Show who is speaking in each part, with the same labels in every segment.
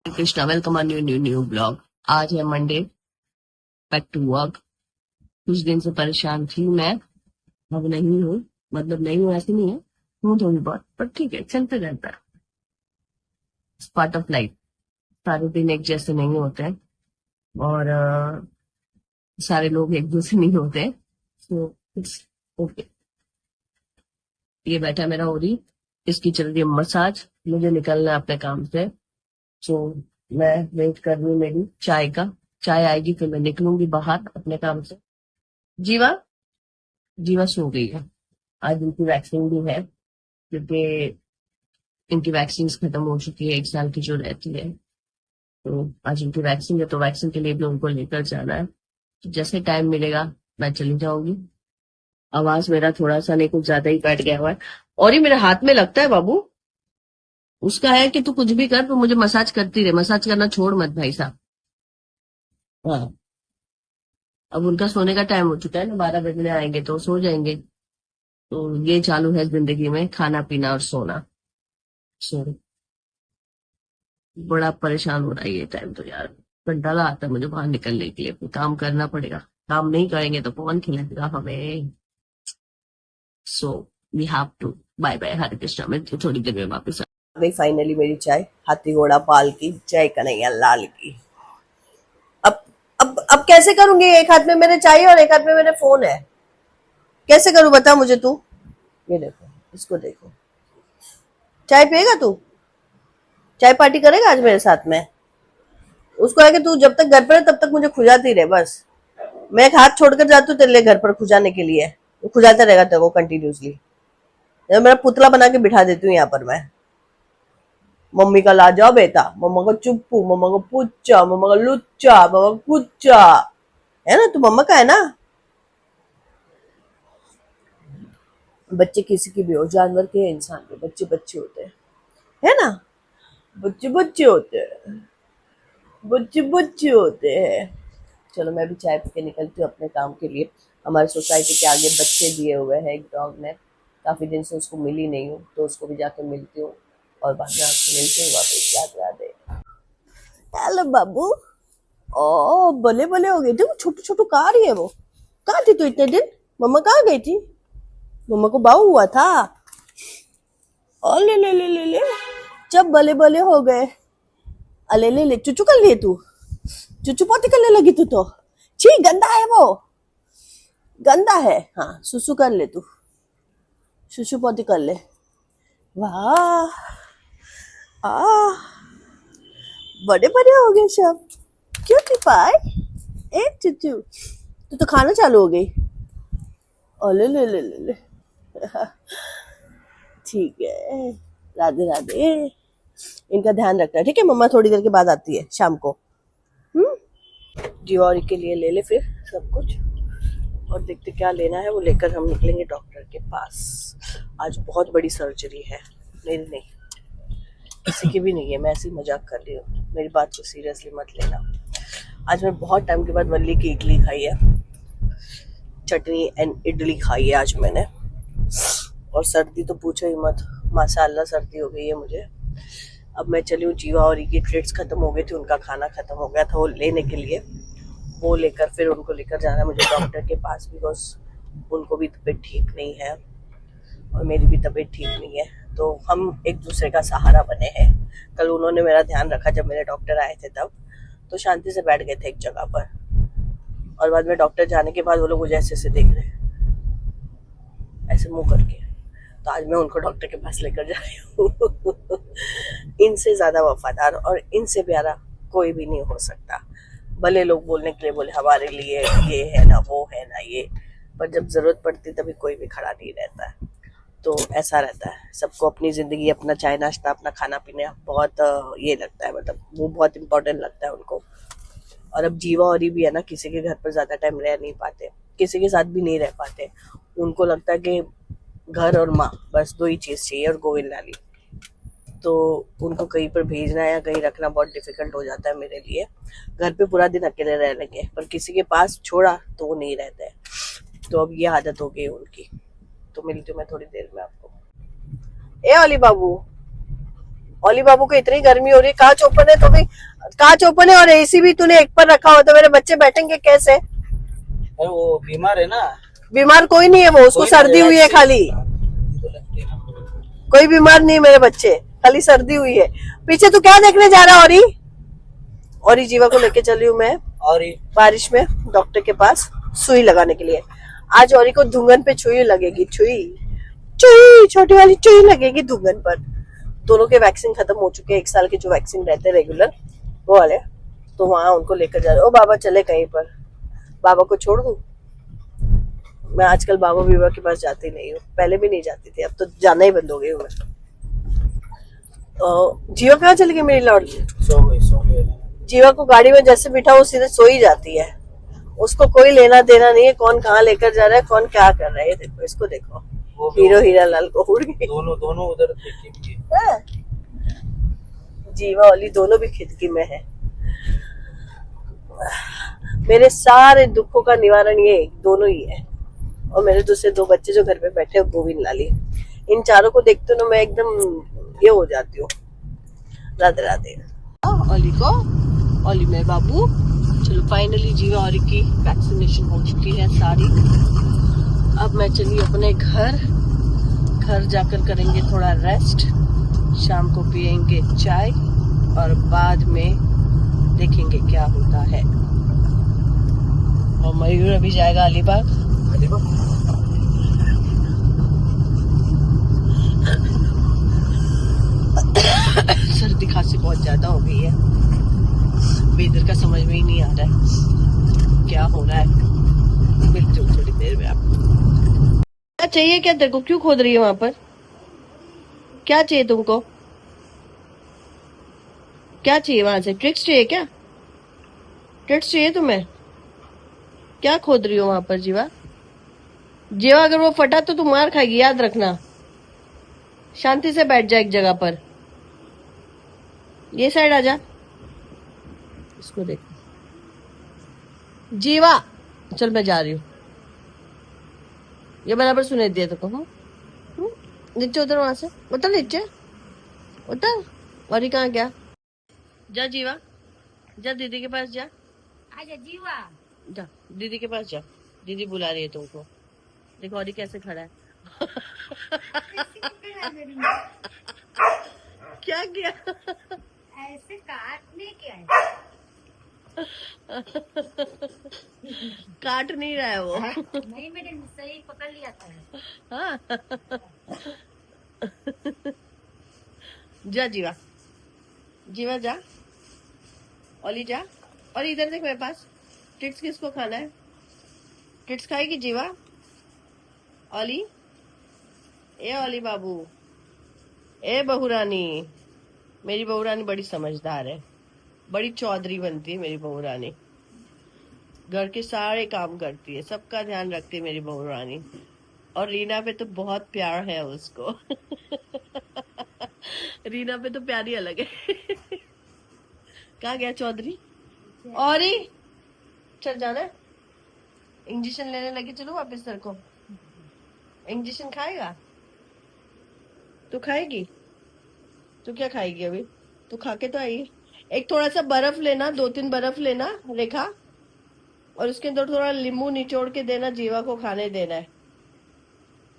Speaker 1: Krishna, welcome on new blog. आज है Monday, back to work. कुछ दिन से परेशान थी मैं, अब नहीं हूँ। मतलब नहीं हूँ ऐसे नहीं है, हूँ थोड़ी बहुत, पर ठीक है, चलते रहता है। Part of life. सारे दिन एक जैसे नहीं होते हैं, और सारे लोग एक दूसरे नहीं होते। So it's okay. ये बैठा मेरा ओरी, इसकी चल रही है मसाज। मुझे निकलना है अपने काम से। सो मैं वेट कर रही हूँ मेरी चाय का। चाय आएगी फिर मैं निकलूंगी बाहर अपने काम से। जीवा, जीवा सो गई है। आज इनकी वैक्सीन भी है, क्योंकि इनकी वैक्सीन खत्म हो चुकी है, 1 साल की जो रहती है। तो आज इनकी वैक्सीन है, तो वैक्सीन के लिए भी उनको लेकर जाना है। तो जैसे टाइम मिलेगा मैं चली जाऊंगी। आवाज मेरा थोड़ा सा नहीं, कुछ ज्यादा ही बैठ गया हुआ है। और ये मेरे हाथ में लगता है बाबू। उसका है कि तू कुछ भी कर, तो मुझे मसाज करती रहे, मसाज करना छोड़ मत भाई साहब। हाँ, अब उनका सोने का टाइम हो चुका है ना, 12 बजने आएंगे तो सो जाएंगे। तो ये चालू है जिंदगी में, खाना पीना और सोना। सो बड़ा परेशान हो रहा है ये टाइम तो यार। कंटाला आता है मुझे बाहर निकलने के लिए, काम करना पड़ेगा। काम नहीं करेंगे तो कौन खिलाएगा हमें। So we have to. Bye bye, हरे कृष्णा। मैं तो थोड़ी देर में वापस आ गई। फाइनली मेरी चाय, हाथी घोड़ा पाल की जय कन्हैया लाल की। अब अब कैसे करूंगी? एक हाथ में मेरे चाय और एक हाथ में मेरे फोन है। कैसे करूं बता मुझे तू। ये देखो, इसको देखो। चाय पिएगा तू? चाय पार्टी करेगा आज मेरे साथ में? उसको है कि तू जब तक घर पर है तब तक मुझे खुजाती रहे बस। मैं एक हाथ छोड़कर जाती हूँ तेरे लिए घर पर खुजाने के लिए, वो खुजाता रहेगा तेरे को कंटिन्यूसली। मेरा पुतला बना के बिठा देती हूँ यहाँ पर मैं। मम्मी का लाजा बेटा, मम्मा का चुप्पू, मम्मा का पुच्चा, मम्मा का लुच्चा, मम्मा का कुच्चा। है ना, तू मम्मा का है ना। बच्चे किसी की भी हो, जानवर के इंसान के, बच्चे बच्चे होते हैं, है ना। बच्चे बच्चे होते हैं, बच्चे बच्चे होते हैं। चलो मैं भी चाय पी के निकलती हूँ अपने काम के लिए। हमारे सोसाइटी के आगे बच्चे दिए हुए हैं एक डॉग ने। काफी दिन से उसको मिली नहीं हूँ, तो उसको भी जाके मिलती हूँ। और बाद में आपसे मिलती हूँ वापस। याद याद है। हेलो बाबू। ओ बले बले हो गए थे, वो छोटू छोटू कहाँ रही है वो? कहाँ थी तू इतने दिन? मम्मा कहाँ गई थी? मम्मा को बाऊ हुआ था? ओ ले ले ले ले ले, जब बले बले हो गए। अले ले ले, चुचू कर लिए तू? चुचू पोती करने लगी तू तो। छी गंदा है वो, गंदा है। हाँ सुसु कर ले तू, सुसु पोती कर ले। वाह, आ बड़े बड़े हो गए सब। क्यों पाए? ए चुचू, तू तो खाना चालू हो गई। ओले ले ले ले ले। ठीक है, राधे राधे। इनका ध्यान रखना, ठीक है। मम्मा थोड़ी देर के बाद आती है शाम को। हम्म। जीवारी के लिए ले ले फिर सब कुछ, और देखते क्या लेना है वो लेकर हम निकलेंगे डॉक्टर के पास। आज बहुत बड़ी सर्जरी है। मेरी नहीं, किसी की भी नहीं है, मैं ऐसे ही मजाक कर रही हूँ, मेरी बात को सीरियसली मत लेना। आज मैं बहुत टाइम के बाद वल्ली की इडली खाई है, चटनी एंड इडली खाई है आज मैंने। और सर्दी तो पूछो ही मत, माशाल्लाह सर्दी हो गई है मुझे। अब मैं चली हूँ, जीवा और की ट्रीट्स खत्म हो गई थी, उनका खाना खत्म हो गया था, वो लेने के लिए। वो लेकर फिर उनको लेकर जाना है मुझे डॉक्टर के पास, बिकॉज उनको भी तबीयत ठीक नहीं है और मेरी भी तबीयत ठीक नहीं है। तो हम एक दूसरे का सहारा बने हैं। कल उन्होंने मेरा ध्यान रखा, जब मेरे डॉक्टर आए थे तब तो शांति से बैठ गए थे एक जगह पर। और बाद में डॉक्टर जाने के बाद वो लोग मुझे ऐसे ऐसे देख रहे हैं, ऐसे मुंह करके। तो आज मैं उनको डॉक्टर के पास लेकर जा रही हूँ। इनसे ज्यादा वफादार और इनसे प्यारा कोई भी नहीं हो सकता। भले लोग बोलने के लिए बोले हमारे लिए ये है ना वो है ना ये, पर जब जरूरत पड़ती तभी कोई भी खड़ा नहीं रहता है। तो ऐसा रहता है, सबको अपनी जिंदगी, अपना चाय नाश्ता, अपना खाना पीना बहुत ये लगता है, मतलब वो बहुत इंपॉर्टेंट लगता है उनको। और अब जीवा और भी है ना, किसी के घर पर ज्यादा टाइम रह नहीं पाते, किसी के साथ भी नहीं रह पाते। उनको लगता है कि घर और माँ, बस दो ही चीज चाहिए, और गोविंद लाली। तो उनको कहीं पर भेजना या कहीं रखना बहुत डिफिकल्ट हो जाता है मेरे लिए। घर पे पूरा दिन अकेले रह लेंगे, पर किसी के पास छोड़ा तो वो नहीं रहते। तो अब ये आदत हो गई उनकी। तो मिलती हूँ मैं थोड़ी देर में आपको। ए ओली बाबू, ओली बाबू को इतनी गर्मी हो रही है, कांच ओपन है तो भी, कांच ओपन है और एसी भी तूने एक पर रखा हो तो मेरे बच्चे बैठेंगे कैसे?
Speaker 2: अरे वो बीमार है ना।
Speaker 1: बीमार कोई नहीं है, वो उसको
Speaker 2: कोई
Speaker 1: सर्दी
Speaker 2: नहीं,
Speaker 1: हुई है खाली,
Speaker 2: तो लगती है ना।
Speaker 1: कोई बीमार नहीं है मेरे बच्चे, खाली सर्दी हुई है। पीछे तू क्या देखने जा रहा है? और जीवा को लेके चली हूँ मैं
Speaker 2: और
Speaker 1: बारिश में डॉक्टर के पास सुई लगाने के लिए। आज औरी को धुंगन पे सुई लगेगी, सुई चुई, छोटी वाली चुई लगेगी धुंगन पर। दोनों के वैक्सीन खत्म हो चुके हैं, 1 साल के जो वैक्सीन रहते हैं रेगुलर वो वाले, तो वहां उनको लेकर जा रहे। ओ बाबा चले कहीं पर, बाबा को छोड़ दूं? मैं आजकल बाबा बीबा के पास जाती नहीं हूँ, पहले भी नहीं जाती थी, अब तो जाना ही बंद हो गई हूँ मैं। जीवा कहाँ चली गई मेरी लौट?
Speaker 2: सो गई।
Speaker 1: जीवा को गाड़ी में जैसे बिठा वो सीधे सो ही जाती है, उसको कोई लेना देना नहीं है कौन कहाँ लेकर जा रहा है, कौन क्या कर रहा है। ये देखो, इसको देखो, हीरो हीरा लाल को उड़ गई।
Speaker 2: दोनों उधर खिड़की में
Speaker 1: हाँ। जीवा ओली दोनों भी खिड़की में है। मेरे सारे दुखों का निवारण ये दोनों ही है। और मेरे दूसरे 2 बच्चे जो घर पे बैठे हैं, गोविंद लाली, इन चारों को देखते ना मैं एकदम ये हो जाती हूँ। राधे राधे। ओली को, ओली में बाबू, चलो फाइनली जीवा और की वैक्सीनेशन हो चुकी है सारी। अब मैं चली अपने घर जाकर करेंगे थोड़ा रेस्ट, शाम को पियेंगे चाय और बाद में देखेंगे क्या होता है। और मयूर अभी जाएगा अलीबाग। सर्दी खांसी बहुत ज्यादा हो गई है, वेदर का समझ में ही नहीं आ रहा है क्या हो रहा है। मिलती हूँ थोड़ी देर में आपको। क्या चाहिए, क्या तेरे को, क्यों खोद रही है वहां पर? क्या चाहिए तुमको? क्या चाहिए वहां से? ट्रिक्स चाहिए क्या? ट्रिक्स चाहिए तुम्हें? क्या खोद रही हो वहां पर जीवा? जीवा अगर वो फटा तो तुम मार खाएगी, याद रखना। शांति से बैठ जा एक जगह पर। ये साइड आ जा, इसको देख। जीवा चल मैं जा रही हूँ, ये बराबर सुने दिया तो कहूँ। नीचे उतर, वहां से उतर, नीचे उतर। और ये कहाँ गया? जा जीवा, जा दीदी के पास जा।
Speaker 3: आजा जीवा।
Speaker 1: जा दीदी के पास जा, दीदी बुला रही है तुमको। देखो और कैसे खड़ा है। क्या किया?
Speaker 3: ऐसे काटने क्या है?
Speaker 1: काट नहीं रहा है वो।
Speaker 3: नहीं, मैंने सही पकड़ लिया था।
Speaker 1: हाँ। जा जीवा, जीवा जा, ओली जा। और इधर देख मेरे पास, टिट्स किसको खाना है? टिट्स खाएगी जीवा? ओली, ए ओली बाबू, ए बहुरानी। मेरी बहुरानी बड़ी समझदार है, बड़ी चौधरी बनती है मेरी बहुरानी, घर के सारे काम करती है, सबका ध्यान रखती है मेरी बहुरानी। और रीना पे तो बहुत प्यार है उसको। रीना पे तो प्यार ही अलग है। कहाँ गया चौधरी? और ही चल जाना है, इंजेक्शन लेने लगे, चलो वापस तेरे को। इंजेक्शन खाएगा? तू खाएगी? तू क्या खाएगी अभी? तू खा के तो आई। एक थोड़ा सा बर्फ लेना, 2-3 बर्फ लेना रेखा, और उसके अंदर थोड़ा नींबू निचोड़ के देना, जीवा को खाने देना है।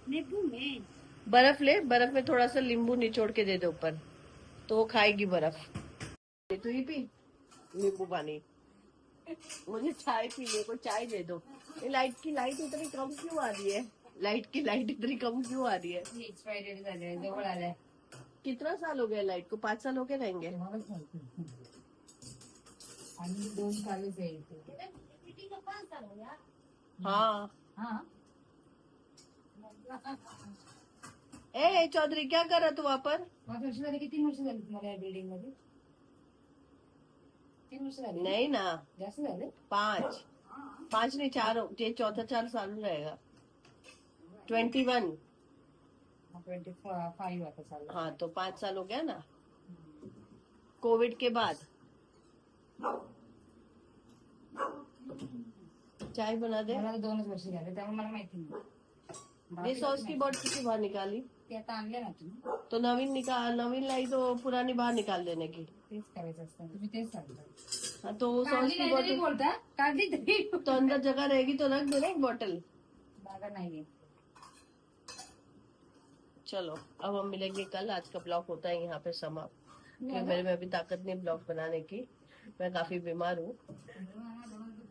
Speaker 3: नींबू में
Speaker 1: बर्फ ले, बर्फ में थोड़ा सा नींबू निचोड़ के दे दे ऊपर, तो वो खाएगी बर्फ। तू ही पी नींबू पानी, मुझे चाय पीने को, चाय दे दो। ये लाइट की लाइट इतनी कम क्यों आ रही है? लाइट की लाइट इतनी कम क्यों आ रही है? कितना साल हो गया लाइट को? 5 साल हो गए रहेंगे।
Speaker 3: 2 साल से का 5 साल हो गया।
Speaker 1: हाँ
Speaker 3: हाँ।
Speaker 1: ए चौधरी, क्या कर रहा तू वहां पर?
Speaker 3: 5 वर्ष झाली की 3 वर्ष झाली तुम्हाला या बिल्डिंग मध्ये? 3 वर्ष झाली?
Speaker 1: नहीं ना,
Speaker 3: जास्त झाले?
Speaker 1: 5 नहीं, 4, ये चौथा 4 चालू रहेगा। 21।
Speaker 3: 25 आता चालू।
Speaker 1: हाँ तो 5 साल हो गया ना, कोविड के बाद। चाय बना दे।
Speaker 3: मला 2 वर्ष झाले, त्यामुळे मला माहिती नाही।
Speaker 1: ये सॉस की बॉटल किती बाहर निकाली?
Speaker 3: ते आता आणले ना तुम्ही
Speaker 1: तो नवीन लाई तो पुरानी बाहर निकाल देने की.
Speaker 3: तेच करायचं असतं तुम्ही तेच सांगता
Speaker 1: हाँ, तो सॉस
Speaker 3: काढली
Speaker 1: की
Speaker 3: नाही तरी
Speaker 1: बोतल
Speaker 3: बोलता काढली तरी
Speaker 1: तो अंदर जगह रहेगी तो रख देना एक बोतल.
Speaker 3: जागा नाहीये
Speaker 1: चलो अब हम मिलेंगे कल. आज का ब्लॉग होता है यहाँ पे समाप्त. क्योंकि मेरे में अभी ताकत नहीं ब्लॉग बनाने की. मैं काफी बीमार हूँ.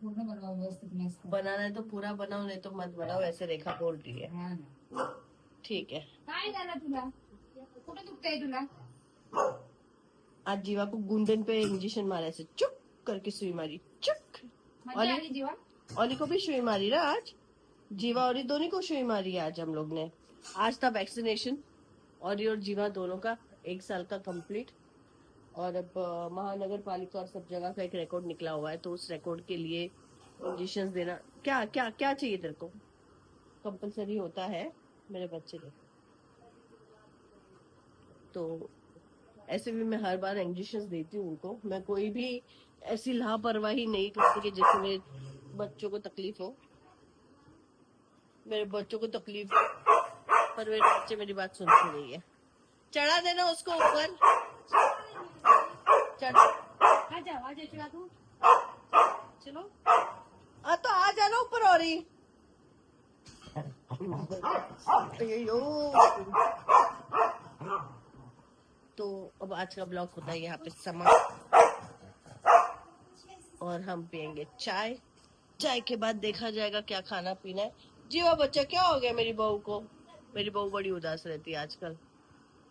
Speaker 3: पूर्ण बनवा व्यवस्थित मस्त
Speaker 1: बनाना है तो पूरा बनाओ, नहीं तो मत बनाओ, ऐसे रेखा बोल रही है.
Speaker 3: हा ना
Speaker 1: ठीक है.
Speaker 3: काय झालं तुला कुठं दुखतंय तुला
Speaker 1: आज जीवा को गुंडन पे इंजेक्शन मारा ऐसे चुप करके सुई मारी. चुप.
Speaker 3: मजा आली जीवा
Speaker 1: ओली को भी सुई मारी ना आज. जीवा और दोनों को सुई मारी आज हम लोग ने. आज था वैक्सीनेशन और जीवा दोनों का 1 साल का कंप्लीट. और अब महानगर पालिका और सब जगह का एक रिकॉर्ड निकला हुआ है, तो उस रिकॉर्ड के लिए इंजेक्शन देना क्या क्या क्या चाहिए तेरे को. कंपलसरी होता है मेरे बच्चे को. तो ऐसे भी मैं हर बार इंजेक्शन देती हूँ उनको. मैं कोई भी ऐसी लापरवाही नहीं करती कि जिससे मेरे बच्चों को तकलीफ हो. मेरे बच्चों को तकलीफ पर मेरे बच्चे मेरी बात सुनते नहीं है. चढ़ा देना उसको ऊपर. चढ़ा.
Speaker 3: आ जा शिवा तू
Speaker 1: चलो तो आ जाना ऊपर. और ही अय्यो. तो अब आज का ब्लॉग होता है यहाँ पे समाप्त. और हम पियेंगे चाय. चाय के बाद देखा जाएगा क्या खाना पीना है. जीवा बच्चा क्या हो गया मेरी बहू को. मेरी बहू बड़ी उदास रहती है आजकल,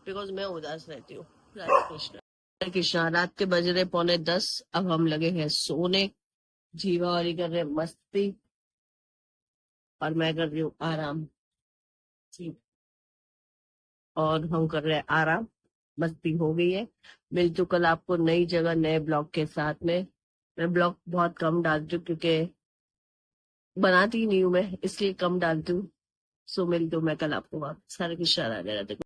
Speaker 1: बिकॉज मैं उदास रहती हूँ. राधे कृष्णा. हरे कृष्णा. रात के बज रहे 9:45. अब हम लगे हैं सोने. जीवा और कर रहे मस्ती और मैं कर रही हूँ आराम. और हम कर रहे हैं आराम. मस्ती हो गई है. मिल तो कल आपको नई जगह नए ब्लॉग के साथ में. मैं ब्लॉग बहुत कम डालती हूँ क्योंकि बनाती नहीं हूँ मैं, इसलिए कम डालती हूँ. सो मिलती हूँ मैं कल आपको. हरे कृष्णा. राधे राधे.